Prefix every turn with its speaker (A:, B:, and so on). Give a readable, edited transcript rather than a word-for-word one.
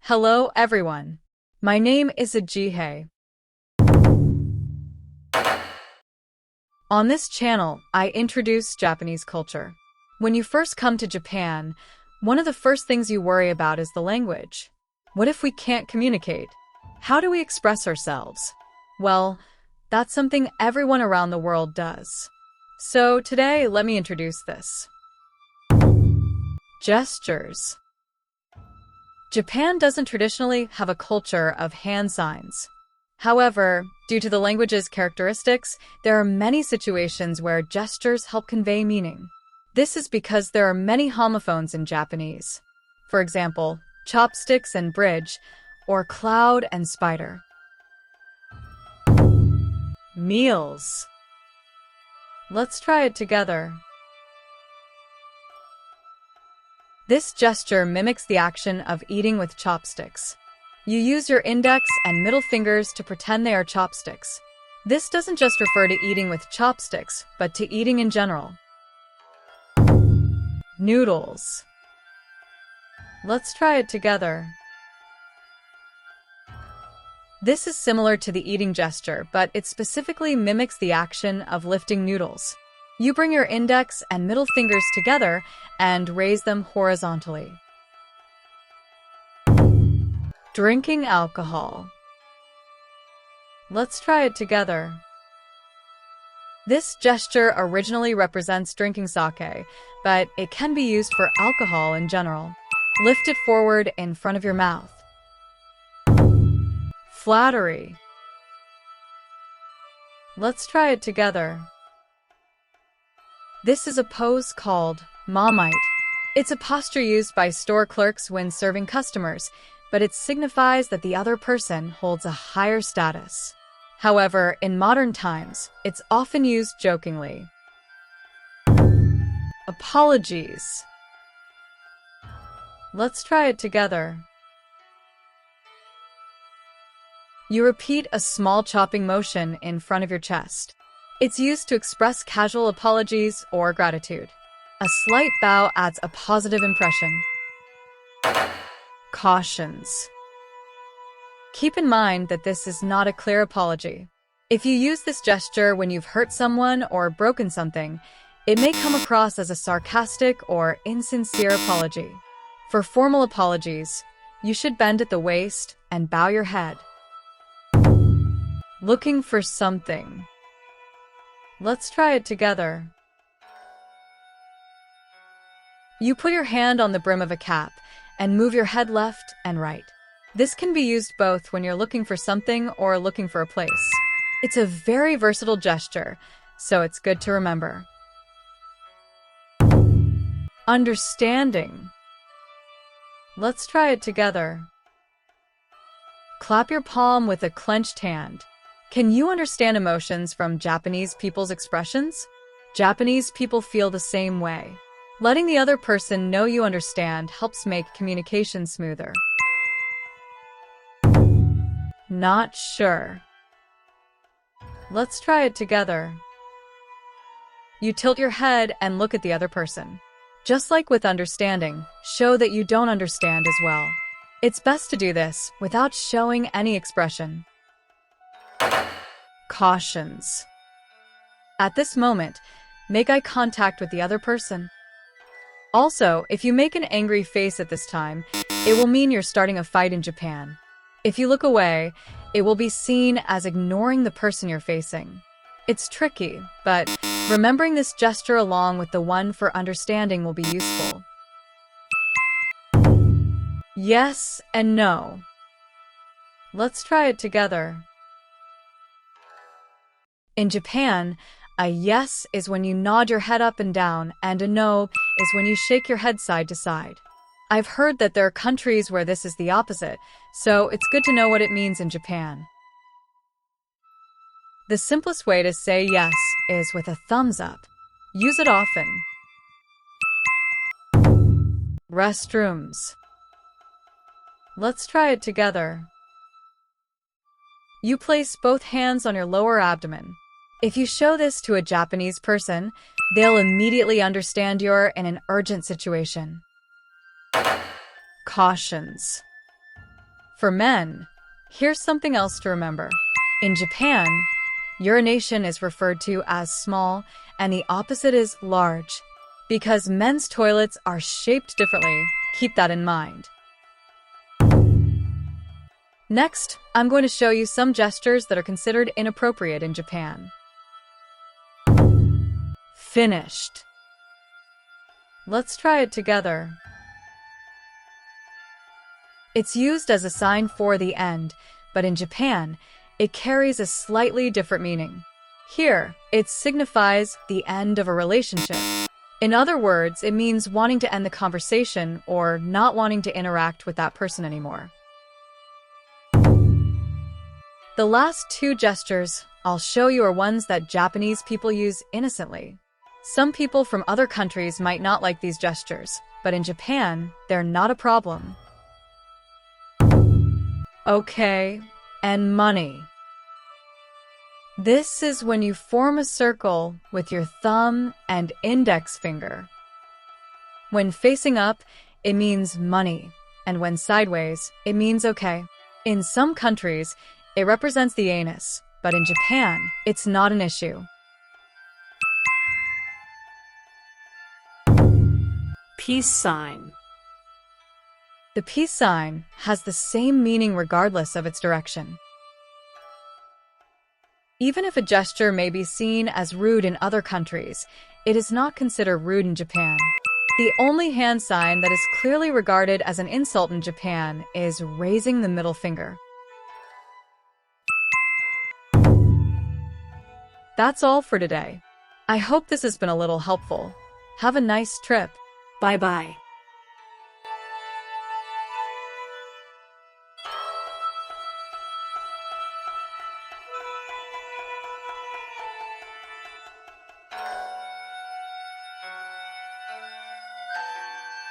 A: Hello everyone. My name is Ajihei. On this channel, I introduce Japanese culture. When you first come to Japan, one of the first things you worry about is the language. What if we can't communicate? How do we express ourselves? Well, that's something everyone around the world does. So today, let me introduce this. Gestures. Japan doesn't traditionally have a culture of hand signs. However, due to the language's characteristics, there are many situations where gestures help convey meaning. This is because there are many homophones in Japanese. For example, chopsticks and bridge, or cloud and spider. Meals. Let's try it together. This gesture mimics the action of eating with chopsticks. You use your index and middle fingers to pretend they are chopsticks. This doesn't just refer to eating with chopsticks, but to eating in general. Noodles. Let's try it together. This is similar to the eating gesture, but it specifically mimics the action of lifting noodles. You bring your index and middle fingers together and raise them horizontally. Drinking alcohol. Let's try it together. This gesture originally represents drinking sake, but it can be used for alcohol in general. Lift it forward in front of your mouth. Flattery. Let's try it together. This is a pose called mamite. It's a posture used by store clerks when serving customers, but it signifies that the other person holds a higher status. However, in modern times, it's often used jokingly. Apologies. Let's try it together. You repeat a small chopping motion in front of your chest. It's used to express casual apologies or gratitude. A slight bow adds a positive impression. Cautions. Keep in mind that this is not a clear apology. If you use this gesture when you've hurt someone or broken something, it may come across as a sarcastic or insincere apology. For formal apologies, you should bend at the waist and bow your head. Looking for something. Let's try it together. You put your hand on the brim of a cap and move your head left and right. This can be used both when you're looking for something or looking for a place. It's a very versatile gesture, so it's good to remember. Understanding. Let's try it together. Clap your palm with a clenched hand. Can you understand emotions from Japanese people's expressions? Japanese people feel the same way. Letting the other person know you understand helps make communication smoother. Not sure. Let's try it together. You tilt your head and look at the other person. Just like with understanding, show that you don't understand as well. It's best to do this without showing any expression. Cautions. At this moment, make eye contact with the other person. Also, if you make an angry face at this time, it will mean you're starting a fight in Japan. If you look away, it will be seen as ignoring the person you're facing. It's tricky, but remembering this gesture along with the one for understanding will be useful. Yes and no. Let's try it together. In Japan, a yes is when you nod your head up and down, and a no is when you shake your head side to side. I've heard that there are countries where this is the opposite, so it's good to know what it means in Japan. The simplest way to say yes is with a thumbs up. Use it often. Restrooms. Let's try it together. You place both hands on your lower abdomen. If you show this to a Japanese person, they'll immediately understand you're in an urgent situation. Cautions. For men, here's something else to remember. In Japan, urination is referred to as small and the opposite is large. Because men's toilets are shaped differently, keep that in mind. Next, I'm going to show you some gestures that are considered inappropriate in Japan. Finished. Let's try it together. It's used as a sign for the end, but in Japan, it carries a slightly different meaning. Here, it signifies the end of a relationship. In other words, it means wanting to end the conversation or not wanting to interact with that person anymore. The last two gestures I'll show you are ones that Japanese people use innocently. Some people from other countries might not like these gestures, but in Japan, they're not a problem. Okay, and money. This is when you form a circle with your thumb and index finger. When facing up, it means money, and when sideways, it means okay. In some countries, it represents the anus, but in Japan, it's not an issue.
B: Peace sign.
A: The peace sign has the same meaning regardless of its direction. Even if a gesture may be seen as rude in other countries, it is not considered rude in Japan. The only hand sign that is clearly regarded as an insult in Japan is raising the middle finger. That's all for today. I hope this has been a little helpful. Have a nice trip.
B: Bye-bye.